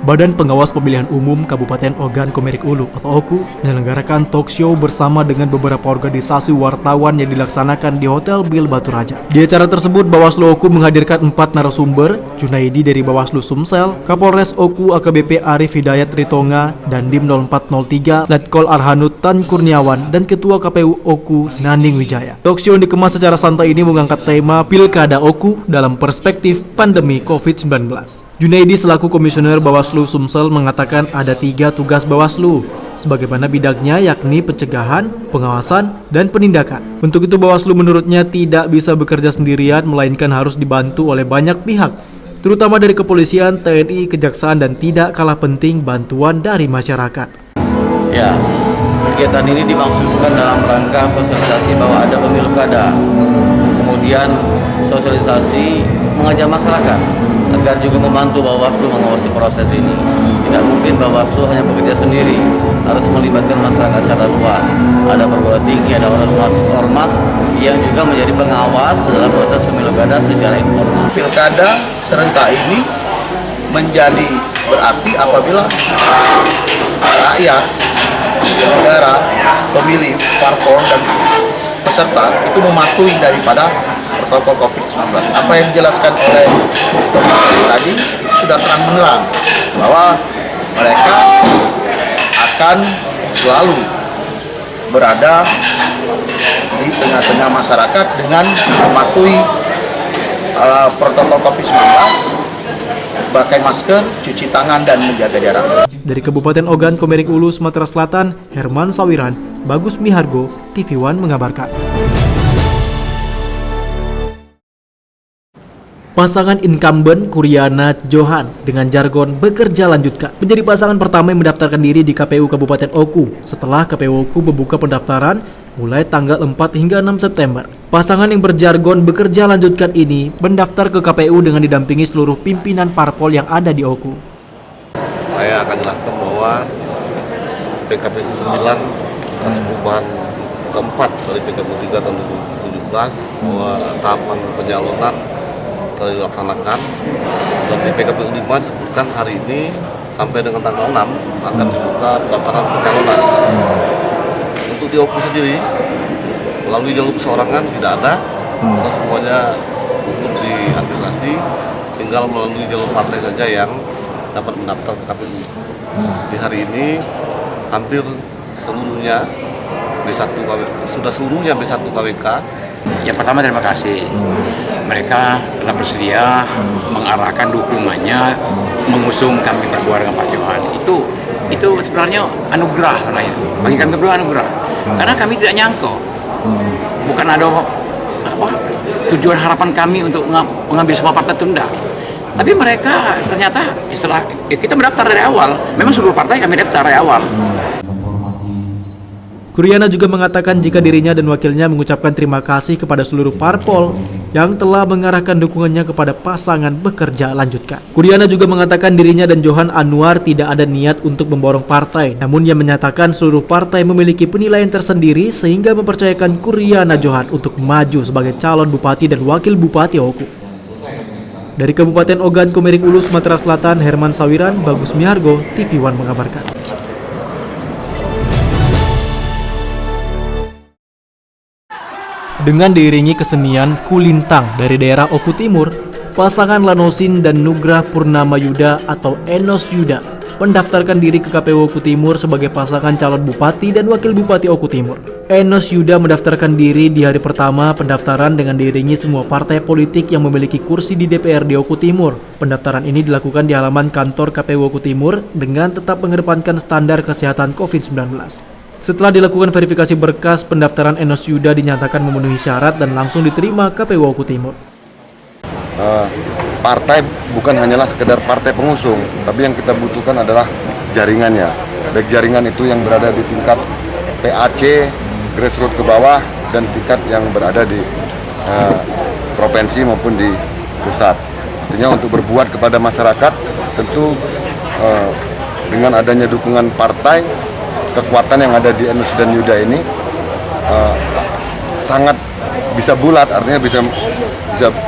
Badan Pengawas Pemilihan Umum Kabupaten Ogan Komering Ulu atau OKU menyelenggarakan talk show bersama dengan beberapa organisasi wartawan yang dilaksanakan di Hotel Bill Batu Raja. Di acara tersebut, Bawaslu OKU menghadirkan 4 narasumber, Junaidi dari Bawaslu Sumsel, Kapolres OKU AKBP Arif Hidayat Ritonga, dan Dim 0403 Letkol Arhanud Tan Kurniawan, dan Ketua KPU OKU Naning Wijaya. Talk show yang dikemas secara santai ini mengangkat tema Pilkada OKU dalam perspektif pandemi COVID-19. Junaidi selaku Komisioner Bawaslu Sumsel mengatakan ada 3 tugas Bawaslu, sebagaimana bidangnya yakni pencegahan, pengawasan, dan penindakan. Untuk itu Bawaslu menurutnya tidak bisa bekerja sendirian, melainkan harus dibantu oleh banyak pihak, terutama dari kepolisian, TNI, kejaksaan, dan tidak kalah penting bantuan dari masyarakat. Ya, kegiatan ini dimaksudkan dalam rangka sosialisasi bahwa ada pemilu kada, kemudian sosialisasi mengajak masyarakat agar juga membantu Bawaslu mengawasi proses ini. Tidak mungkin Bawaslu hanya bekerja sendiri, harus melibatkan masyarakat secara luas. Ada perguruan tinggi, ada ormas yang juga menjadi pengawas dalam proses pemilu kada secara informal. Pilkada serentak ini menjadi berarti apabila rakyat, negara, pemilih, parpol, dan peserta itu mematuhi daripada protokol COVID-19. Apa yang dijelaskan oleh tadi itu sudah terang-benderang bahwa mereka akan selalu berada di tengah-tengah masyarakat dengan mematuhi protokol COVID-19, pakai masker, cuci tangan, dan menjaga jarak. Dari Kabupaten Ogan Komering Ulu, Sumatera Selatan, Herman Sawiran, Bagus Mihargo, TV One mengabarkan. Pasangan incumbent Kuriana Johan dengan jargon bekerja lanjutkan menjadi pasangan pertama yang mendaftarkan diri di KPU Kabupaten Oku setelah KPU Oku membuka pendaftaran mulai tanggal 4 hingga 6 September. Pasangan yang berjargon bekerja lanjutkan ini mendaftar ke KPU dengan didampingi seluruh pimpinan parpol yang ada di Oku. Saya akan jelaskan bahwa PKPU 9 atas perubahan keempat dari PKPU 3 tahun 2017 bahwa tahapan pencalonan telah dilaksanakan, dan di PKPU 5 disebutkan hari ini sampai dengan tanggal 6 akan dibuka pendaftaran pencalonan. Untuk di OKU sendiri melalui jalur perseorangan tidak ada, karena semuanya gugur di administrasi, tinggal melalui jalur partai saja yang dapat mendaftar ke KPU. Di hari ini hampir seluruhnya B1 KWK, sudah seluruhnya B1 KWK. Yang pertama terima kasih. Mereka telah bersedia mengarahkan dukungannya mengusung kami berdua dengan Pak Johan. Itu sebenarnya anugerah lah ya. Bagi kami berdua anugerah. Karena kami tidak nyangka. Bukan ada tujuan harapan kami untuk mengambil semua partai tunda. Tapi mereka ternyata istilah kita mendaftar dari awal. Memang seluruh partai kami daftar dari awal. Kuriana juga mengatakan jika dirinya dan wakilnya mengucapkan terima kasih kepada seluruh parpol yang telah mengarahkan dukungannya kepada pasangan bekerja lanjutkan. Kuriana juga mengatakan dirinya dan Johan Anwar tidak ada niat untuk memborong partai, namun ia menyatakan seluruh partai memiliki penilaian tersendiri sehingga mempercayakan Kuriana Johan untuk maju sebagai calon bupati dan wakil bupati Oku. Dari Kabupaten Ogan Komering Ulu, Sumatera Selatan, Herman Sawiran, Bagus Mihargo, TV One mengabarkan. Dengan diiringi kesenian kulintang dari daerah Oku Timur, pasangan Lanosin dan Nugrah Purnama Yuda atau Enos Yuda mendaftarkan diri ke KPU Oku Timur sebagai pasangan calon bupati dan wakil bupati Oku Timur. Enos Yuda mendaftarkan diri di hari pertama pendaftaran dengan diiringi semua partai politik yang memiliki kursi di DPRD Oku Timur. Pendaftaran ini dilakukan di halaman kantor KPU Oku Timur dengan tetap mengedepankan standar kesehatan COVID-19. Setelah dilakukan verifikasi berkas, pendaftaran Enos Yuda dinyatakan memenuhi syarat dan langsung diterima KPU Oku Timur. Partai bukan hanyalah sekedar partai pengusung, tapi yang kita butuhkan adalah jaringannya. Baik jaringan itu yang berada di tingkat PAC, grassroots ke bawah, dan tingkat yang berada di provinsi maupun di pusat. Artinya untuk berbuat kepada masyarakat, tentu dengan adanya dukungan partai, kekuatan yang ada di Enos dan Yuda ini sangat bisa bulat, artinya bisa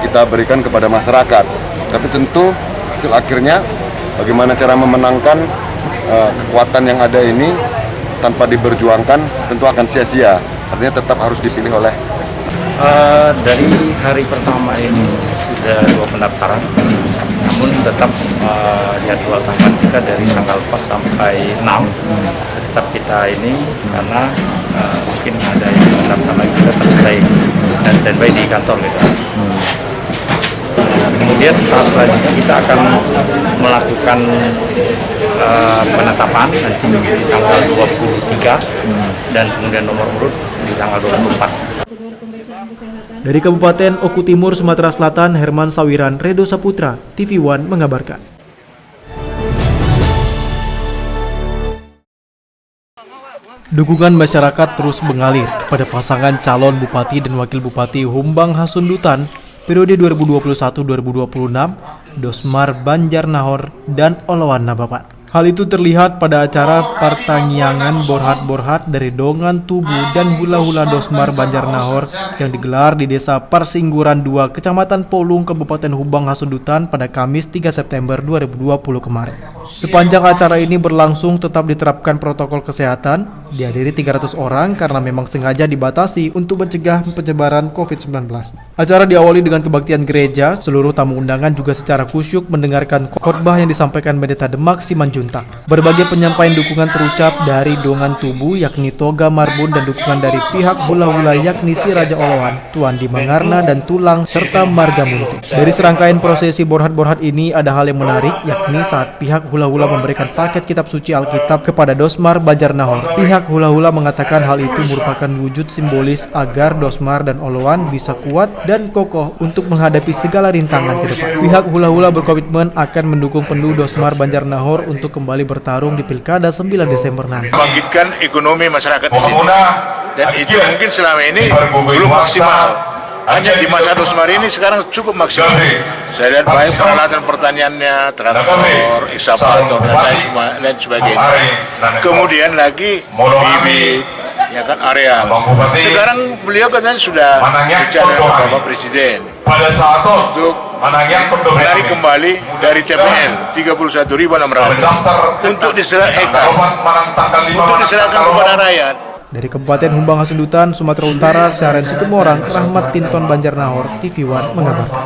kita berikan kepada masyarakat. Tapi tentu hasil akhirnya Bagaimana cara memenangkan kekuatan yang ada ini tanpa diberjuangkan tentu akan sia-sia. Artinya tetap harus dipilih oleh. Dari hari pertama ini sudah 2 pendaftaran, namun tetap jadwalkan kita dari tanggal 4 sampai 6 tetap kita ini karena mungkin ada yang mendaftar lagi, kita tetap stay dan standby di kantor kita. Kemudian tahap selanjutnya kita akan melakukan penetapan nanti di tanggal 23 dan kemudian nomor urut di tanggal 24. Dari Kabupaten Oku Timur, Sumatera Selatan, Herman Sawiran, Redo Saputra, TV One mengabarkan. Dukungan masyarakat terus mengalir kepada pasangan calon Bupati dan Wakil Bupati Humbang Hasundutan periode 2021-2026, Dosmar Banjarnahor dan Oloan Nabapan. Hal itu terlihat pada acara pertanggiangan borhat-borhat dari Dongan Tubuh dan hula-hula Dosmar Banjarnahor yang digelar di Desa Persingguran 2, Kecamatan Polung, Kabupaten Humbang Hasundutan pada Kamis 3 September 2020 kemarin. Sepanjang acara ini berlangsung tetap diterapkan protokol kesehatan, dihadiri 300 orang karena memang sengaja dibatasi untuk mencegah penyebaran COVID-19. Acara diawali dengan kebaktian gereja, seluruh tamu undangan juga secara khusyuk mendengarkan khotbah yang disampaikan Pendeta Demak Simanjuntak. Berbagai penyampaian dukungan terucap dari Dongan Tubuh yakni Toga Marbun dan dukungan dari pihak hula-hula yakni Si Raja Oloan, Tuan Dimangarna dan Tulang serta Marga Munti. Dari serangkaian prosesi borhat-borhat ini ada hal yang menarik yakni saat pihak hula-hula memberikan paket kitab suci Alkitab kepada Dosmar Banjarnahor. Pihak hula-hula mengatakan hal itu merupakan wujud simbolis agar Dosmar dan Oloan bisa kuat dan kokoh untuk menghadapi segala rintangan ke depan. Pihak hula-hula berkomitmen akan mendukung penuh Dosmar Banjarnahor untuk kembali bertarung di Pilkada 9 Desember nanti. Membangkitkan ekonomi masyarakat di sini. Dan itu mungkin selama ini belum maksimal. Hanya di masa Dosmar ini sekarang cukup maksimal. Saya lihat baik peralatan pertaniannya, traktor, eksavator dan lain sebagainya. Kemudian lagi bibit, ya kan, area. Sekarang beliau katanya sudah bicara dengan Bapak Presiden untuk menarik kembali dari TPN 31.600 untuk diserahkan kepada rakyat. Dari Kabupaten Humbang Hasundutan, Sumatera Utara, Syaren Situmorang, Rahmat Tinton Banjarnahor, TV One mengabarkan.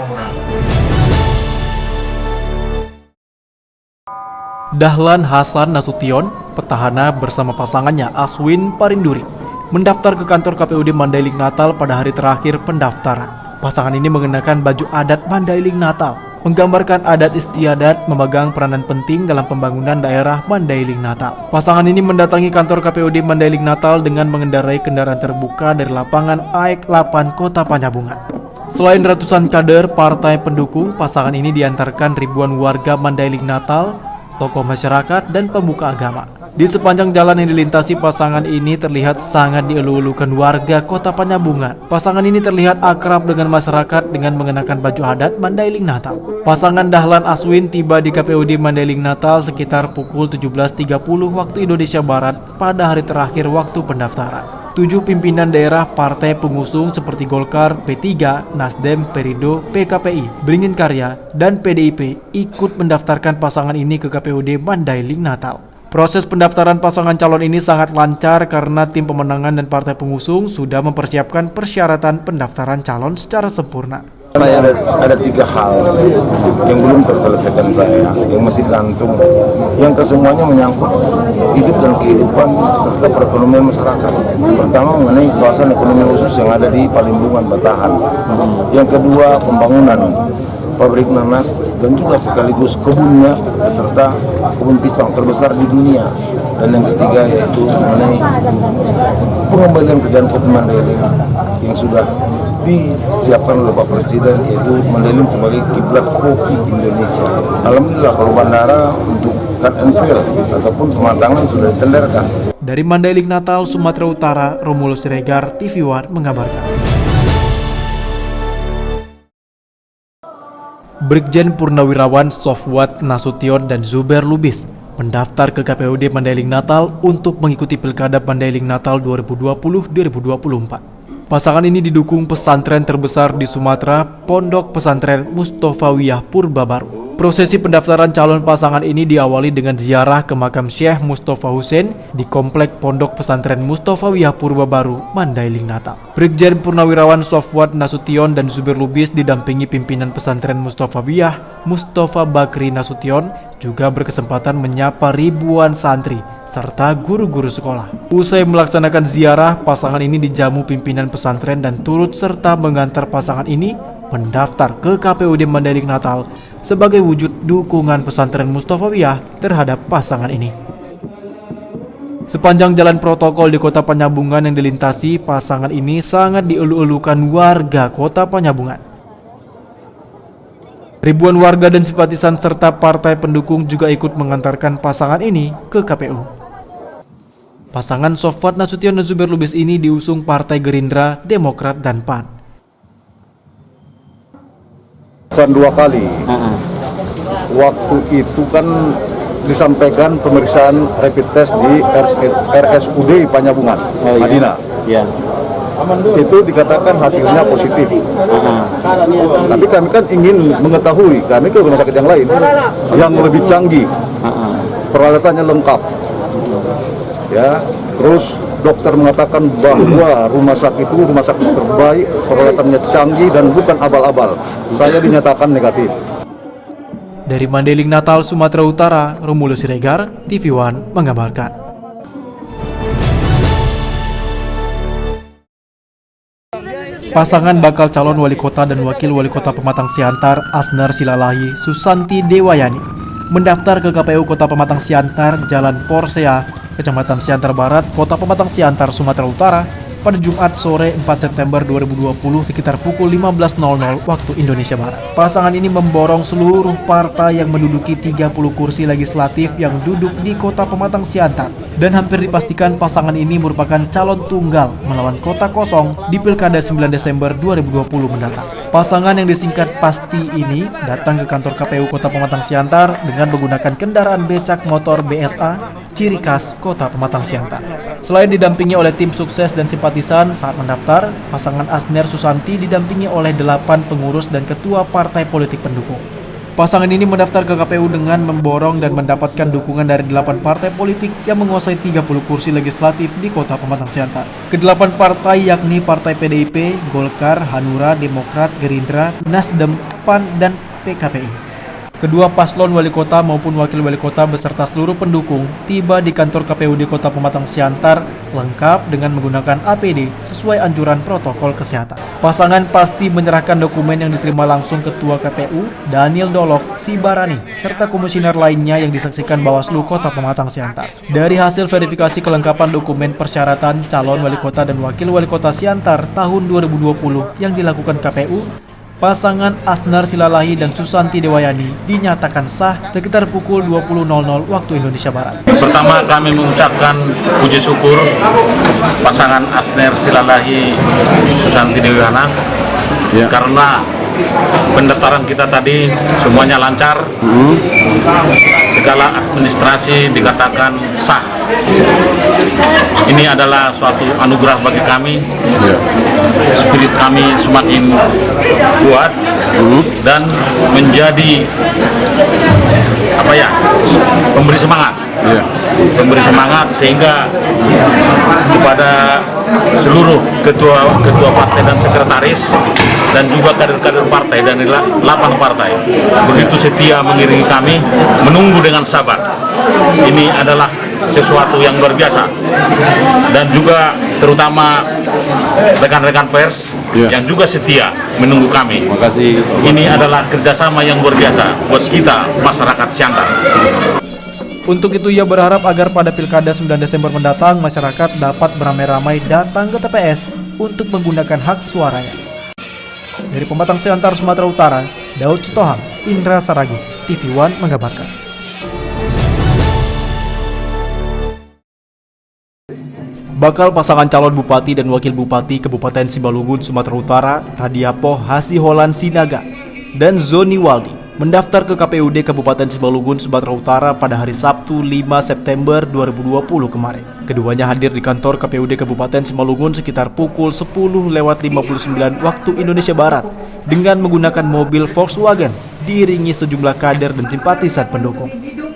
Dahlan Hasan Nasution, petahana bersama pasangannya Aswin Parinduri, mendaftar ke kantor KPUD Mandailing Natal pada hari terakhir pendaftaran. Pasangan ini mengenakan baju adat Mandailing Natal, menggambarkan adat istiadat memegang peranan penting dalam pembangunan daerah Mandailing Natal. Pasangan ini mendatangi kantor KPUD Mandailing Natal dengan mengendarai kendaraan terbuka dari lapangan AEK 8 Kota Panyabungan. Selain ratusan kader partai pendukung, pasangan ini diantarkan ribuan warga Mandailing Natal, tokoh masyarakat, dan pemuka agama. Di sepanjang jalan yang dilintasi pasangan ini terlihat sangat dielu-elukan warga Kota Panyabungan. Pasangan ini terlihat akrab dengan masyarakat dengan mengenakan baju adat Mandailing Natal. Pasangan Dahlan Aswin tiba di KPUD Mandailing Natal sekitar pukul 17.30 waktu Indonesia Barat pada hari terakhir waktu pendaftaran. 7 pimpinan daerah partai pengusung seperti Golkar, P3, Nasdem, Perindo, PKPI, Beringin Karya, dan PDIP ikut mendaftarkan pasangan ini ke KPUD Mandailing Natal. Proses pendaftaran pasangan calon ini sangat lancar karena tim pemenangan dan partai pengusung sudah mempersiapkan persyaratan pendaftaran calon secara sempurna. Ada 3 hal yang belum terselesaikan saya, yang masih gantung, yang kesemuanya menyangkut hidup dan kehidupan serta perekonomian masyarakat. Pertama mengenai kawasan ekonomi khusus yang ada di Palimbungan Batahan. Yang kedua pembangunan pabrik nanas dan juga sekaligus kebunnya beserta kebun pisang terbesar di dunia. Dan yang ketiga yaitu mengenai pengembalian kejayaan Kopi Mandailing yang sudah disiapkan oleh Pak Presiden, yaitu Mandailing sebagai kiblat kopi Indonesia. Alhamdulillah kalau bandara untuk cut and fill ataupun pematangan sudah ditenderkan. Dari Mandailing Natal, Sumatera Utara, Romulo Siregar, TV One mengabarkan. Brigjen Purnawirawan Sofwat Nasution dan Zuber Lubis mendaftar ke KPUD Mandailing Natal untuk mengikuti Pilkada Mandailing Natal 2020-2024. Pasangan ini didukung pesantren terbesar di Sumatera, Pondok Pesantren Mustofawiyah Purba Baru. Prosesi pendaftaran calon pasangan ini diawali dengan ziarah ke makam Syekh Mustafa Hussein di Komplek Pondok Pesantren Mustofawiyah Purba Baru, Mandailing Natal. Brigjen Purnawirawan Sofwat Nasution dan Zubir Lubis didampingi pimpinan pesantren Mustofawiyah, Mustafa Bakri Nasution, juga berkesempatan menyapa ribuan santri serta guru-guru sekolah. Usai melaksanakan ziarah, pasangan ini dijamu pimpinan pesantren dan turut serta mengantar pasangan ini mendaftar ke KPUD Mandailing Natal sebagai wujud dukungan pesantren Mustofawiyah terhadap pasangan ini. Sepanjang jalan protokol di Kota Penyambungan yang dilintasi, pasangan ini sangat dielu-elukan warga Kota Penyambungan. Ribuan warga dan simpatisan serta partai pendukung juga ikut mengantarkan pasangan ini ke KPU. Pasangan Sofwat Nasution dan Zubir Lubis ini diusung Partai Gerindra, Demokrat, dan PAN. Bukan 2 kali. Waktu itu kan disampaikan pemeriksaan rapid test di RSUD Penyambungan, Madinah. Iya. Itu dikatakan hasilnya positif. Tapi kami kan ingin mengetahui, kami ke rumah sakit yang lain yang lebih canggih, peralatannya lengkap. Ya, terus dokter mengatakan bahwa rumah sakit itu rumah sakit terbaik, peralatannya canggih dan bukan abal-abal. Saya dinyatakan negatif. Dari Mandailing Natal, Sumatera Utara, Romulus Siregar, TV One mengabarkan. Pasangan bakal calon wali kota dan wakil wali kota Pematang Siantar, Asnar Silalahi, Susanti Dewayani, mendaftar ke KPU Kota Pematang Siantar, Jalan Porsea, Kecamatan Siantar Barat, Kota Pematang Siantar, Sumatera Utara, pada Jumat sore 4 September 2020 sekitar pukul 15.00 waktu Indonesia Barat. Pasangan ini memborong seluruh partai yang menduduki 30 kursi legislatif yang duduk di Kota Pematang Siantar, dan hampir dipastikan pasangan ini merupakan calon tunggal melawan kota kosong di Pilkada 9 Desember 2020 mendatang. Pasangan yang disingkat PASTI ini datang ke kantor KPU Kota Pematang Siantar dengan menggunakan kendaraan becak motor BSA ciri khas Kota Pematang Siantar. Selain didampingi oleh tim sukses dan simpatisan saat mendaftar, pasangan Asner Susanti didampingi oleh 8 pengurus dan ketua partai politik pendukung. Pasangan ini mendaftar ke KPU dengan memborong dan mendapatkan dukungan dari 8 partai politik yang menguasai 30 kursi legislatif di Kota Pematang Siantar. Ke-8 partai yakni Partai PDIP, Golkar, Hanura, Demokrat, Gerindra, Nasdem, PAN, dan PKPI. Kedua paslon wali kota maupun wakil wali kota beserta seluruh pendukung tiba di kantor KPUD Kota Pematang Siantar lengkap dengan menggunakan APD sesuai anjuran protokol kesehatan. Pasangan pasti menyerahkan dokumen yang diterima langsung Ketua KPU Daniel Dolok Sibarani serta komisioner lainnya yang disaksikan Bawaslu Kota Pematang Siantar. Dari hasil verifikasi kelengkapan dokumen persyaratan calon wali kota dan wakil wali kota Siantar tahun 2020 yang dilakukan KPU, pasangan Asnar Silalahi dan Susanti Dewayani dinyatakan sah sekitar pukul 20.00 waktu Indonesia Barat. Pertama kami mengucapkan puji syukur pasangan Asnar Silalahi Susanti Dewayani karena pendaftaran kita tadi semuanya lancar, segala administrasi dikatakan sah. Ini adalah suatu anugerah bagi kami. Spirit kami semakin kuat dan menjadi pemberi semangat. Memberi semangat sehingga kepada seluruh ketua partai dan sekretaris dan juga kader-kader partai dari 8 partai begitu setia mengiringi kami, menunggu dengan sabar. Ini adalah sesuatu yang luar biasa, dan juga terutama rekan-rekan pers yang juga setia menunggu kami. Terima kasih. Ini adalah kerjasama yang luar biasa buat kita masyarakat Siantar. Untuk itu ia berharap agar pada Pilkada 9 Desember mendatang masyarakat dapat beramai-ramai datang ke TPS untuk menggunakan hak suaranya. Dari Pematang Siantar, Sumatera Utara, Daud Sitohang, Indra Saragi, TV One mengabarkan. Bakal pasangan calon bupati dan wakil bupati Kabupaten Simalungun, Sumatera Utara, Radiapoh Hasiholan Sinaga, dan Zoni Waldi mendaftar ke KPUD Kabupaten Simalungun, Sumatera Utara pada hari Sabtu 5 September 2020 kemarin. Keduanya hadir di kantor KPUD Kabupaten Simalungun sekitar pukul 10:59 waktu Indonesia Barat dengan menggunakan mobil Volkswagen diiringi sejumlah kader dan simpatisan pendukung.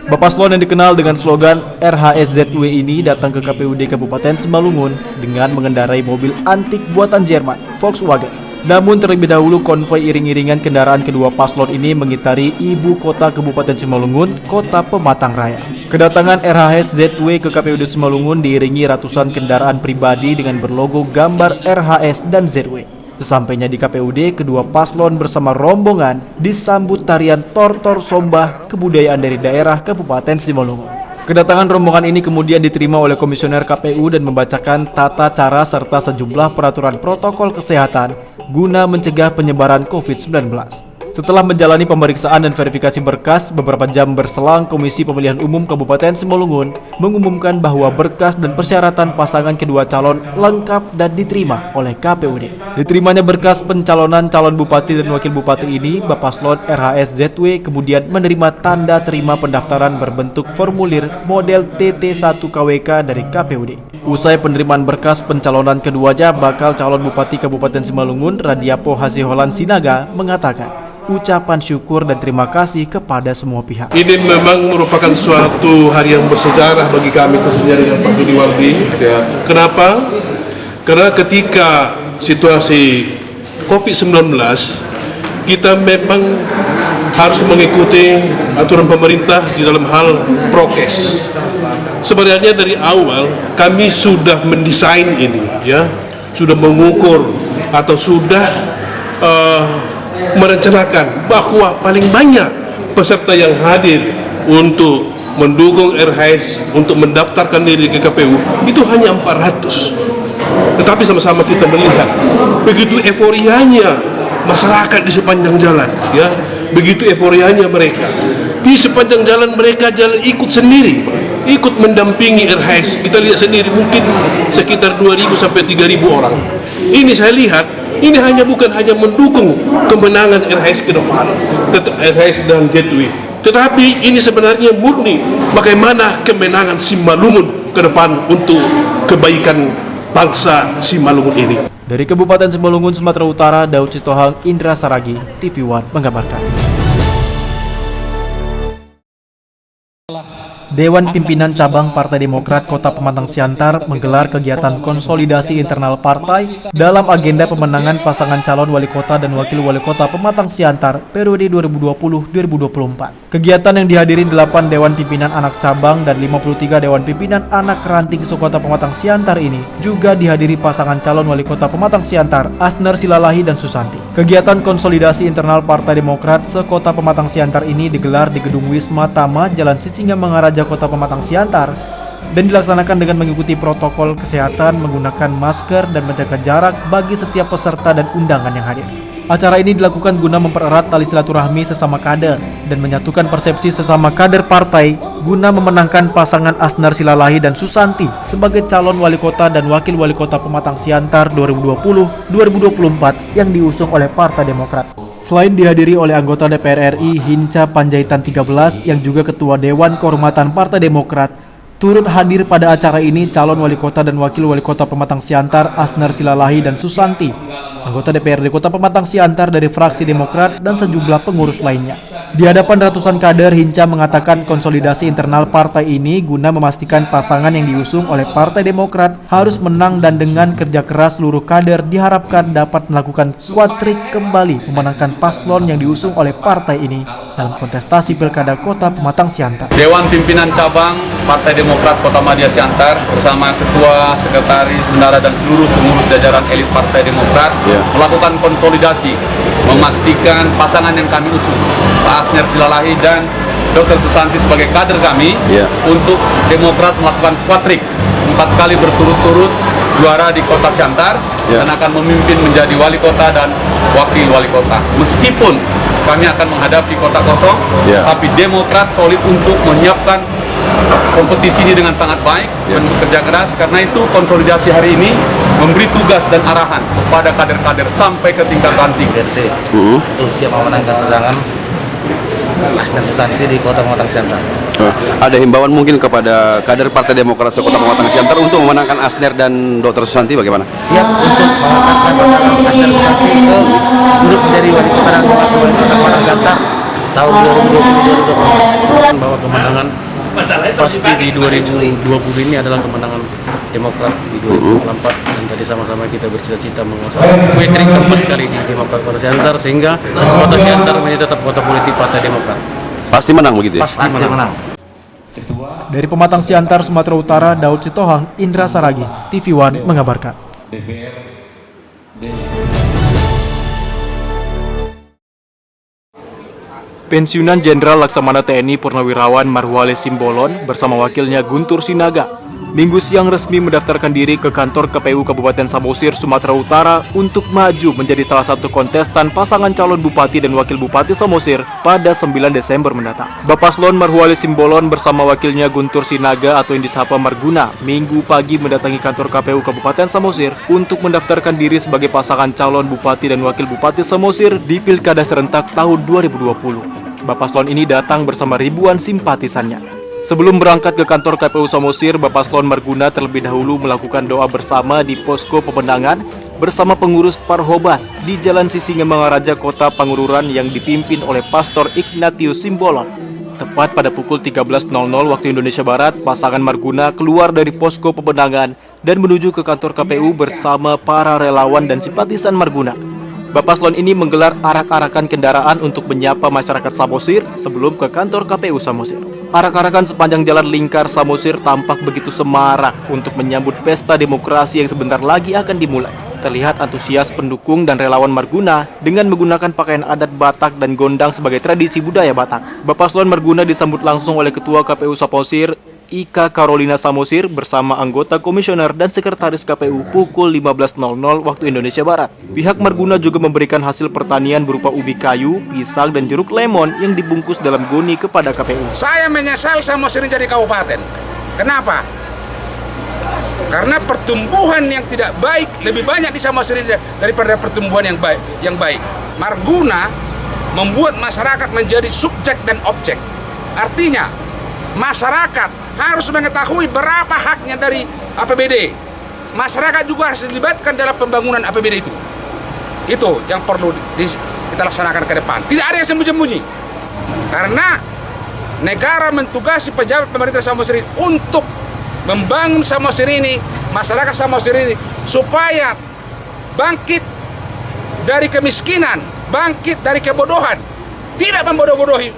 Bapaslon yang dikenal dengan slogan RHSZW ini datang ke KPUD Kabupaten Simalungun dengan mengendarai mobil antik buatan Jerman, Volkswagen. Namun terlebih dahulu konvoi iring-iringan kendaraan kedua paslon ini mengitari ibu kota Kabupaten Simalungun, Kota Pematang Raya. Kedatangan RHSZW ke KPUD Simalungun diiringi ratusan kendaraan pribadi dengan berlogo gambar RHS dan ZW. Sesampainya di KPUD, kedua paslon bersama rombongan disambut tarian tortor sombah kebudayaan dari daerah Kabupaten Simalungun. Kedatangan rombongan ini kemudian diterima oleh komisioner KPU dan membacakan tata cara serta sejumlah peraturan protokol kesehatan guna mencegah penyebaran COVID-19. Setelah menjalani pemeriksaan dan verifikasi berkas, beberapa jam berselang Komisi Pemilihan Umum Kabupaten Simalungun mengumumkan bahwa berkas dan persyaratan pasangan kedua calon lengkap dan diterima oleh KPUD. Diterimanya berkas pencalonan calon bupati dan wakil bupati ini, Bapaslon RHSZW kemudian menerima tanda terima pendaftaran berbentuk formulir model TT1KWK dari KPUD. Usai penerimaan berkas pencalonan keduanya, bakal calon bupati Kabupaten Simalungun Radiapo Hasiholan Sinaga mengatakan ucapan syukur dan terima kasih kepada semua pihak. Ini memang merupakan suatu hari yang bersejarah bagi kami khususnya dengan Pak Dudi Waldi. Kenapa? Karena ketika situasi COVID-19 kita memang harus mengikuti aturan pemerintah di dalam hal prokes. Sebenarnya dari awal kami sudah mendesain ini, ya, sudah mengukur atau sudah merencanakan bahwa paling banyak peserta yang hadir untuk mendukung RHS untuk mendaftarkan diri ke KPU itu hanya 400. Tetapi sama-sama kita melihat begitu euforianya masyarakat di sepanjang jalan, ya, begitu euforianya mereka di sepanjang jalan, mereka jalan ikut sendiri, ikut mendampingi RHS. Kita lihat sendiri mungkin sekitar 2.000 sampai 3.000 orang. Ini saya lihat ini bukan hanya mendukung kemenangan RHS ke depan, RHS dan ZW, tetapi ini sebenarnya murni bagaimana kemenangan Simalungun ke depan untuk kebaikan bangsa Simalungun ini. Dari Kabupaten Simalungun, Sumatera Utara, Daud Sitohang, Indra Saragi, TV One menggambarkan. Dewan Pimpinan Cabang Partai Demokrat Kota Pematang Siantar menggelar kegiatan konsolidasi internal partai dalam agenda pemenangan pasangan calon wali kota dan wakil wali kota Pematang Siantar periode 2020-2024. Kegiatan yang dihadiri 8 Dewan Pimpinan Anak Cabang dan 53 Dewan Pimpinan Anak Ranting Sekota Pematang Siantar ini juga dihadiri pasangan calon wali kota Pematang Siantar Asner Silalahi dan Susanti. Kegiatan konsolidasi internal Partai Demokrat sekota Pematang Siantar ini digelar di Gedung Wisma Tama, Jalan Sisingamangaraja, Kota Pematang Siantar, dan dilaksanakan dengan mengikuti protokol kesehatan, menggunakan masker dan menjaga jarak bagi setiap peserta dan undangan yang hadir. Acara ini dilakukan guna mempererat tali silaturahmi sesama kader dan menyatukan persepsi sesama kader partai guna memenangkan pasangan Asner Silalahi dan Susanti sebagai calon wali kota dan wakil wali kota Pematang Siantar 2020-2024 yang diusung oleh Partai Demokrat. Selain dihadiri oleh anggota DPR RI Hinca Panjaitan 13 yang juga Ketua Dewan Kehormatan Partai Demokrat, turut hadir pada acara ini calon wali kota dan wakil wali kota Pematang Siantar Asner Silalahi dan Susanti, anggota DPRD Kota Pematang Siantar dari fraksi Demokrat dan sejumlah pengurus lainnya. Di hadapan ratusan kader, Hinca mengatakan konsolidasi internal partai ini guna memastikan pasangan yang diusung oleh Partai Demokrat harus menang dan dengan kerja keras seluruh kader diharapkan dapat melakukan kuatrik kembali memenangkan paslon yang diusung oleh partai ini dalam kontestasi Pilkada Kota Pematang Siantar. Dewan Pimpinan Cabang Partai Demokrat Kota Madya Siantar bersama Ketua, Sekretaris, Bendara dan seluruh pengurus jajaran elit Partai Demokrat melakukan konsolidasi, memastikan pasangan yang kami usung, Pak Asner Silalahi dan Dr. Susanti sebagai kader kami untuk Demokrat melakukan kuatrik 4 kali berturut-turut juara di Kota Siantar dan akan memimpin menjadi wali kota dan wakil wali kota. Meskipun kami akan menghadapi kota kosong, tapi Demokrat solid untuk menyiapkan kompetisi ini dengan sangat baik dan bekerja keras. Karena itu konsolidasi hari ini memberi tugas dan arahan kepada kader-kader sampai ke tingkat ranting untuk siap memenangkan pasangan Asner Susanti di Kota Pematang Siantar. Ada himbauan mungkin kepada kader Partai Demokrat Kota Pematang Siantar untuk memenangkan Asner dan Dr. Susanti bagaimana? Siap untuk mengangkatkan pasangan Asner Susanti ke duduk menjadi wali kota dan wakil wali kota Pematang Siantar tahun 2020-2024. Bahwa kemenangan pasti di 2020 ini adalah kemenangan Demokrat di 2024, dan tadi sama-sama kita bercita-cita menguasai metrik keempat kali di Demokrat Kota Siantar, sehingga Kota Siantar menjadi tetap kota politik Partai Demokrat. Pasti menang begitu ya? Pasti menang. Dari Pematang Siantar, Sumatera Utara, Daud Sitohang, Indra Saragi, TV One mengabarkan. Pensiunan Jenderal Laksamana TNI Purnawirawan Marwale Simbolon bersama wakilnya Guntur Sinaga Minggu siang resmi mendaftarkan diri ke kantor KPU Kabupaten Samosir, Sumatera Utara untuk maju menjadi salah satu kontestan pasangan calon Bupati dan Wakil Bupati Samosir pada 9 Desember mendatang. Bapaslon Marwale Simbolon bersama wakilnya Guntur Sinaga atau yang disapa Marguna Minggu pagi mendatangi kantor KPU Kabupaten Samosir untuk mendaftarkan diri sebagai pasangan calon Bupati dan Wakil Bupati Samosir di Pilkada Serentak tahun 2020. Bapaslon ini datang bersama ribuan simpatisannya. Sebelum berangkat ke kantor KPU Samosir, Bapaslon Marguna terlebih dahulu melakukan doa bersama di posko pemenangan bersama pengurus Parhobas di Jalan Sisingamangaraja Kota Pangururan yang dipimpin oleh Pastor Ignatius Simbolon. Tepat pada pukul 13.00 waktu Indonesia Barat, pasangan Marguna keluar dari posko pemenangan dan menuju ke kantor KPU bersama para relawan dan simpatisan Marguna. Bapaslon ini menggelar arak-arakan kendaraan untuk menyapa masyarakat Samosir sebelum ke kantor KPU Samosir. Arak-arakan sepanjang jalan lingkar Samosir tampak begitu semarak untuk menyambut pesta demokrasi yang sebentar lagi akan dimulai. Terlihat antusias pendukung dan relawan Marguna dengan menggunakan pakaian adat Batak dan gondang sebagai tradisi budaya Batak. Bapaslon Marguna disambut langsung oleh Ketua KPU Samosir, Ika Carolina Samosir bersama anggota komisioner dan sekretaris KPU pukul 15.00 waktu Indonesia Barat. Pihak Marguna juga memberikan hasil pertanian berupa ubi kayu, pisang, dan jeruk lemon yang dibungkus dalam goni kepada KPU. Saya menyesal Samosir jadi kabupaten. Kenapa? Karena pertumbuhan yang tidak baik lebih banyak di Samosir daripada pertumbuhan yang baik. Marguna membuat masyarakat menjadi subjek dan objek. Artinya, masyarakat harus mengetahui berapa haknya dari APBD. Masyarakat juga harus dilibatkan dalam pembangunan APBD itu. Itu yang perlu kita laksanakan ke depan. Tidak ada yang sembunyi-sembunyi. Karena negara mentugasi pejabat pemerintah Samosir untuk membangun Samosir ini, masyarakat Samosir ini, supaya bangkit dari kemiskinan, bangkit dari kebodohan. Tidak membodoh-bodohi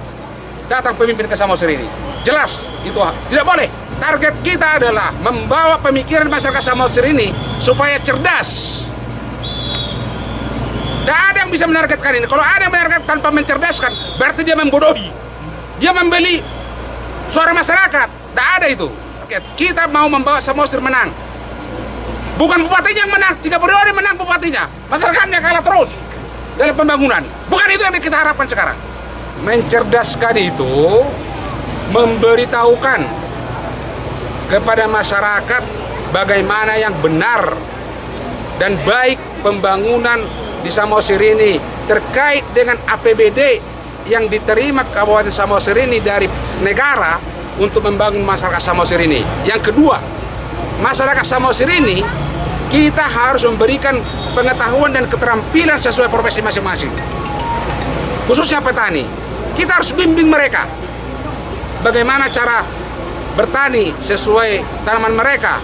datang pemimpin ke Samosir ini. Jelas, itu tidak boleh. Target kita adalah membawa pemikiran masyarakat Samosir ini supaya cerdas. Tidak ada yang bisa menargetkan ini. Kalau ada yang menargetkan tanpa mencerdaskan, berarti dia membodohi. Dia membeli suara masyarakat. Tidak ada itu. Kita mau membawa Samosir menang. Bukan bupatinya yang menang, 3 periode menang bupatinya. Masyarakatnya kalah terus dalam pembangunan. Bukan itu yang kita harapkan sekarang. Mencerdaskan itu memberitahukan kepada masyarakat bagaimana yang benar dan baik pembangunan di Samosir ini terkait dengan APBD yang diterima Kabupaten Samosir ini dari negara untuk membangun masyarakat Samosir ini. Yang kedua, masyarakat Samosir ini kita harus memberikan pengetahuan dan keterampilan sesuai profesi masing-masing, khususnya petani. Kita harus bimbing mereka bagaimana cara bertani sesuai tanaman mereka.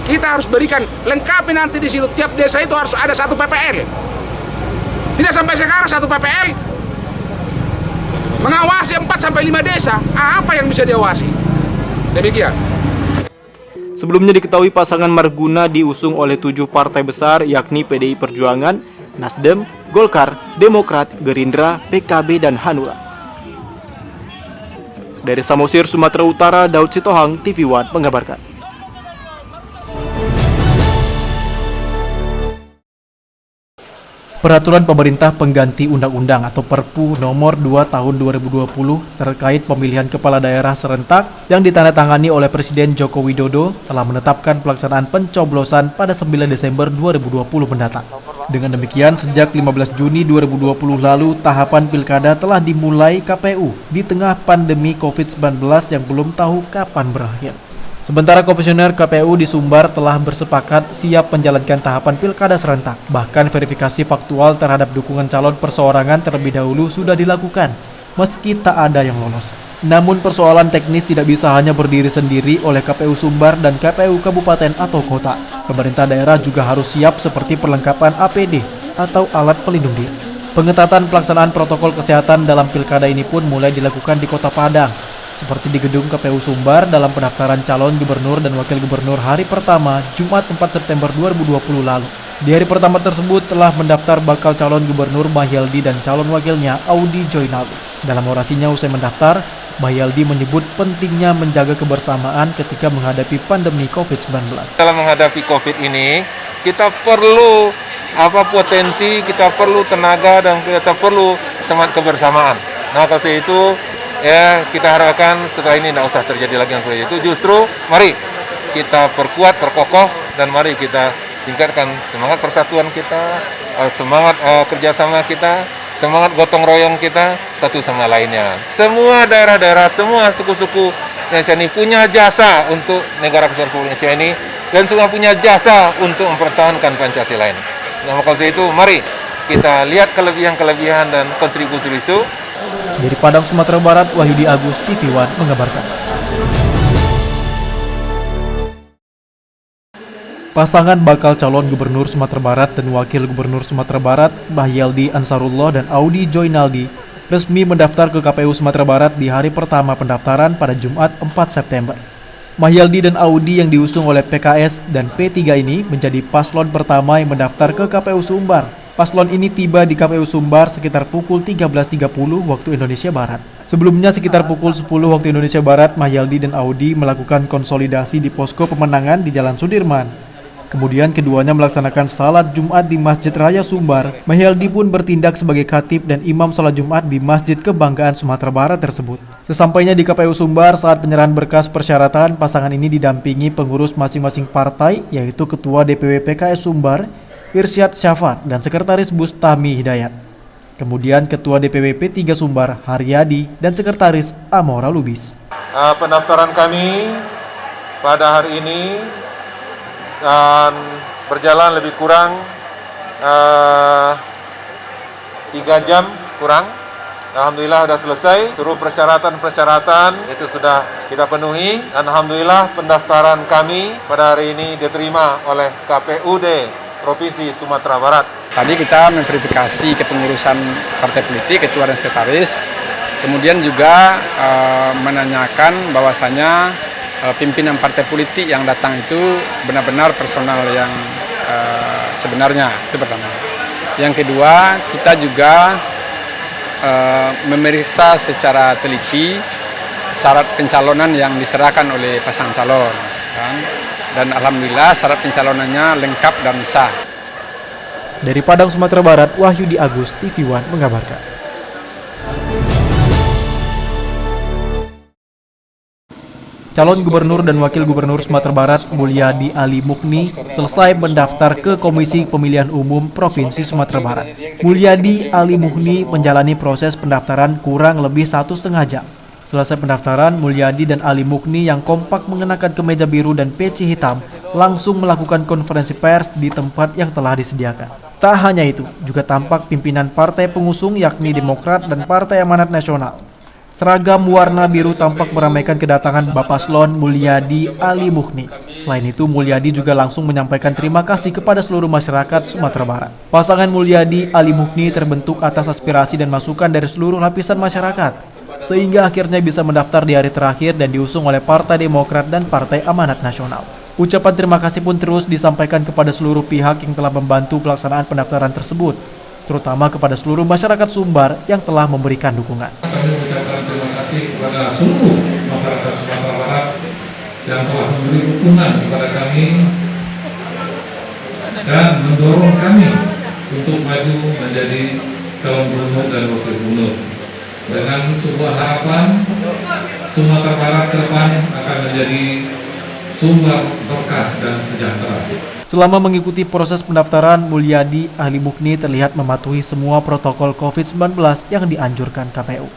Kita harus berikan lengkapi nanti di situ. Tiap desa itu harus ada 1 PPL. Tidak sampai sekarang 1 PPL mengawasi 4-5 desa. Apa yang bisa diawasi? Demikian. Sebelumnya diketahui pasangan Marguna diusung oleh 7 partai besar yakni PDI Perjuangan, Nasdem, Golkar, Demokrat, Gerindra, PKB, dan Hanura. Dari Samosir, Sumatera Utara, Daud Sitohang, TV One mengabarkan. Peraturan Pemerintah Pengganti Undang-Undang atau Perpu Nomor 2 Tahun 2020 terkait pemilihan kepala daerah serentak yang ditandatangani oleh Presiden Joko Widodo telah menetapkan pelaksanaan pencoblosan pada 9 Desember 2020 mendatang. Dengan demikian, sejak 15 Juni 2020 lalu, tahapan pilkada telah dimulai KPU di tengah pandemi COVID-19 yang belum tahu kapan berakhir. Sementara komisioner KPU di Sumbar telah bersepakat siap menjalankan tahapan pilkada serentak. Bahkan verifikasi faktual terhadap dukungan calon perseorangan terlebih dahulu sudah dilakukan. meski tak ada yang lolos. Namun persoalan teknis tidak bisa hanya berdiri sendiri oleh KPU Sumbar dan KPU Kabupaten atau Kota. Pemerintah daerah juga harus siap seperti perlengkapan APD atau alat pelindung diri. Pengetatan pelaksanaan protokol kesehatan dalam pilkada ini pun mulai dilakukan di Kota Padang, seperti di gedung KPU Sumbar dalam pendaftaran calon gubernur dan wakil gubernur hari pertama Jumat 4 September 2020 lalu. Di hari pertama tersebut telah mendaftar bakal calon gubernur Mahyaldi dan calon wakilnya Audi Joynaldi. Dalam orasinya usai mendaftar, Mahyaldi menyebut pentingnya menjaga kebersamaan ketika menghadapi pandemi COVID-19. Dalam menghadapi COVID ini, kita perlu potensi, kita perlu tenaga, dan kita perlu semangat kebersamaan. Nah, kalau itu ya kita harapkan setelah ini tidak usah terjadi lagi yang seperti itu. Justru mari kita perkuat, perkokoh, dan mari kita tingkatkan semangat persatuan kita, semangat kerjasama kita, semangat gotong royong kita satu sama lainnya. Semua daerah-daerah, semua suku-suku Indonesia ini punya jasa untuk negara kesatuan Republik Indonesia ini, dan semua punya jasa untuk mempertahankan Pancasila ini. Nah, maka itu mari kita lihat kelebihan-kelebihan dan kontribusi itu. Dari Padang, Sumatera Barat, Wahyudi Agus, TV One mengabarkan. Pasangan bakal calon gubernur Sumatera Barat dan wakil gubernur Sumatera Barat, Mahyaldi Ansarullah dan Audi Joynaldi, resmi mendaftar ke KPU Sumatera Barat di hari pertama pendaftaran pada Jumat 4 September. Mahyaldi dan Audi yang diusung oleh PKS dan P3 ini menjadi paslon pertama yang mendaftar ke KPU Sumbar. Paslon ini tiba di KPU Sumbar sekitar pukul 13.30 waktu Indonesia Barat. Sebelumnya sekitar pukul 10 waktu Indonesia Barat, Mahyaldi dan Audi melakukan konsolidasi di posko pemenangan di Jalan Sudirman. Kemudian keduanya melaksanakan salat Jumat di Masjid Raya Sumbar. Mahyaldi pun bertindak sebagai khatib dan imam salat Jumat di Masjid Kebanggaan Sumatera Barat tersebut. Sesampainya di KPU Sumbar saat penyerahan berkas persyaratan, pasangan ini didampingi pengurus masing-masing partai, yaitu Ketua DPW PKS Sumbar, Irsyad Syafar, dan Sekretaris Bustami Hidayat. Kemudian Ketua DPW P3 Sumbar, Haryadi, dan Sekretaris Amora Lubis. Pendaftaran kami pada hari ini dan berjalan lebih kurang 3 jam kurang. Alhamdulillah sudah selesai. Seluruh persyaratan itu sudah kita penuhi. Dan alhamdulillah pendaftaran kami pada hari ini diterima oleh KPUD Provinsi Sumatera Barat. Tadi kita memverifikasi kepengurusan partai politik, ketua dan sekretaris. Kemudian juga menanyakan bahwasanya pimpinan partai politik yang datang itu benar-benar personal yang sebenarnya, itu pertama. Yang kedua, kita juga memeriksa secara teliti syarat pencalonan yang diserahkan oleh pasangan calon, kan? Dan alhamdulillah syarat pencalonannya lengkap dan sah. Dari Padang, Sumatera Barat, Wahyudi Agus, TV One mengabarkan. Calon gubernur dan wakil gubernur Sumatera Barat, Mulyadi Ali Mukni, selesai mendaftar ke Komisi Pemilihan Umum Provinsi Sumatera Barat. Mulyadi Ali Mukni menjalani proses pendaftaran kurang lebih 1,5 jam. Selesai pendaftaran, Mulyadi dan Ali Mukni yang kompak mengenakan kemeja biru dan peci hitam langsung melakukan konferensi pers di tempat yang telah disediakan. Tak hanya itu, juga tampak pimpinan partai pengusung yakni Demokrat dan Partai Amanat Nasional. Seragam warna biru tampak meramaikan kedatangan Bapaslon Mulyadi Ali Mukni. Selain itu, Mulyadi juga langsung menyampaikan terima kasih kepada seluruh masyarakat Sumatera Barat. Pasangan Mulyadi Ali Mukni terbentuk atas aspirasi dan masukan dari seluruh lapisan masyarakat, sehingga akhirnya bisa mendaftar di hari terakhir dan diusung oleh Partai Demokrat dan Partai Amanat Nasional. Ucapan terima kasih pun terus disampaikan kepada seluruh pihak yang telah membantu pelaksanaan pendaftaran tersebut, terutama kepada seluruh masyarakat Sumbar yang telah memberikan dukungan. Kami mengucapkan terima kasih kepada seluruh masyarakat Sumatera Barat yang telah memberi dukungan kepada kami dan mendorong kami untuk maju menjadi calon gubernur dan wakil gubernur. Dengan sebuah harapan Sumatera Barat ke depan akan menjadi sumber berkah dan sejahtera. Selama mengikuti proses pendaftaran, Mulyadi Ali Mukni terlihat mematuhi semua protokol COVID-19 yang dianjurkan KPU.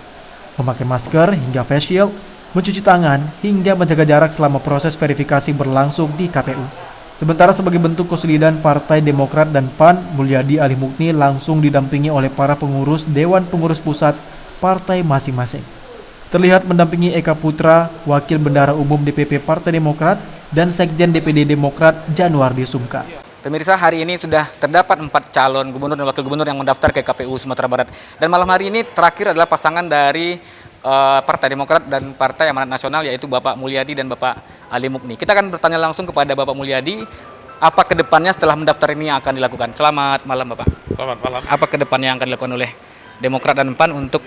Memakai masker hingga face shield, mencuci tangan, hingga menjaga jarak selama proses verifikasi berlangsung di KPU. Sementara sebagai bentuk konsolidan Partai Demokrat dan PAN, Mulyadi Ali Mukni langsung didampingi oleh para pengurus Dewan Pengurus Pusat partai masing-masing. Terlihat mendampingi Eka Putra, Wakil Bendahara Umum DPP Partai Demokrat, dan Sekjen DPD Demokrat Januardi Sumka. Pemirsa, hari ini sudah terdapat 4 calon gubernur dan wakil gubernur yang mendaftar ke KPU Sumatera Barat. Dan malam hari ini terakhir adalah pasangan dari Partai Demokrat dan Partai Amanat Nasional, yaitu Bapak Mulyadi dan Bapak Ali Mukni. Kita akan bertanya langsung kepada Bapak Mulyadi, apa kedepannya setelah mendaftar ini yang akan dilakukan? Selamat malam Bapak. Selamat malam. Apa kedepannya yang akan dilakukan oleh Demokrat dan PAN untuk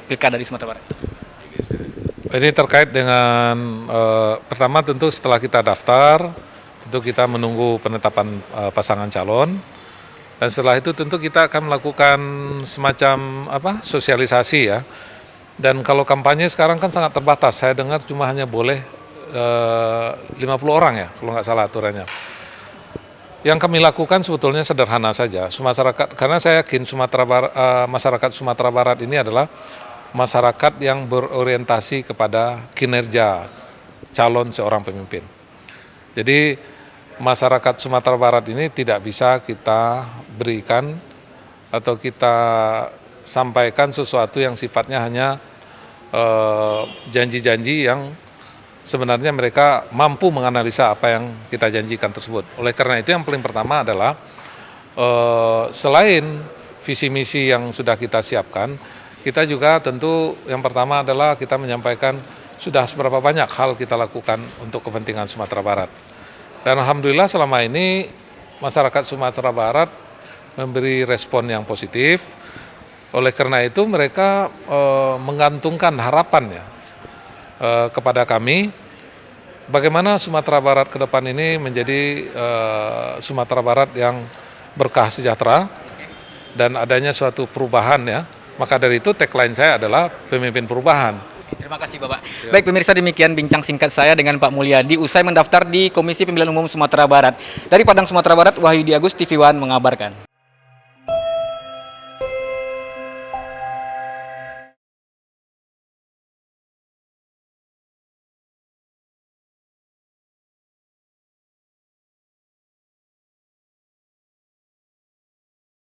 pilkada di Sumatera Barat? Ini terkait dengan pertama tentu setelah kita daftar, tentu kita menunggu penetapan pasangan calon, dan setelah itu tentu kita akan melakukan semacam sosialisasi ya. Dan kalau kampanye sekarang kan sangat terbatas, saya dengar cuma hanya boleh 50 orang ya, kalau nggak salah aturannya. Yang kami lakukan sebetulnya sederhana saja, karena saya yakin masyarakat Sumatera Barat ini adalah masyarakat yang berorientasi kepada kinerja calon seorang pemimpin. Jadi masyarakat Sumatera Barat ini tidak bisa kita berikan atau kita sampaikan sesuatu yang sifatnya hanya janji-janji yang sebenarnya mereka mampu menganalisa apa yang kita janjikan tersebut. Oleh karena itu yang paling pertama adalah selain visi misi yang sudah kita siapkan, kita juga tentu yang pertama adalah kita menyampaikan sudah seberapa banyak hal kita lakukan untuk kepentingan Sumatera Barat. Dan alhamdulillah selama ini masyarakat Sumatera Barat memberi respon yang positif. Oleh karena itu mereka menggantungkan harapannya kepada kami, bagaimana Sumatera Barat ke depan ini menjadi Sumatera Barat yang berkah sejahtera dan adanya suatu perubahan ya. Maka dari itu tagline saya adalah pemimpin perubahan. Terima kasih Bapak. Baik pemirsa, demikian bincang singkat saya dengan Pak Mulyadi usai mendaftar di Komisi Pemilihan Umum Sumatera Barat. Dari Padang, Sumatera Barat, Wahyudi Agus, TV One mengabarkan.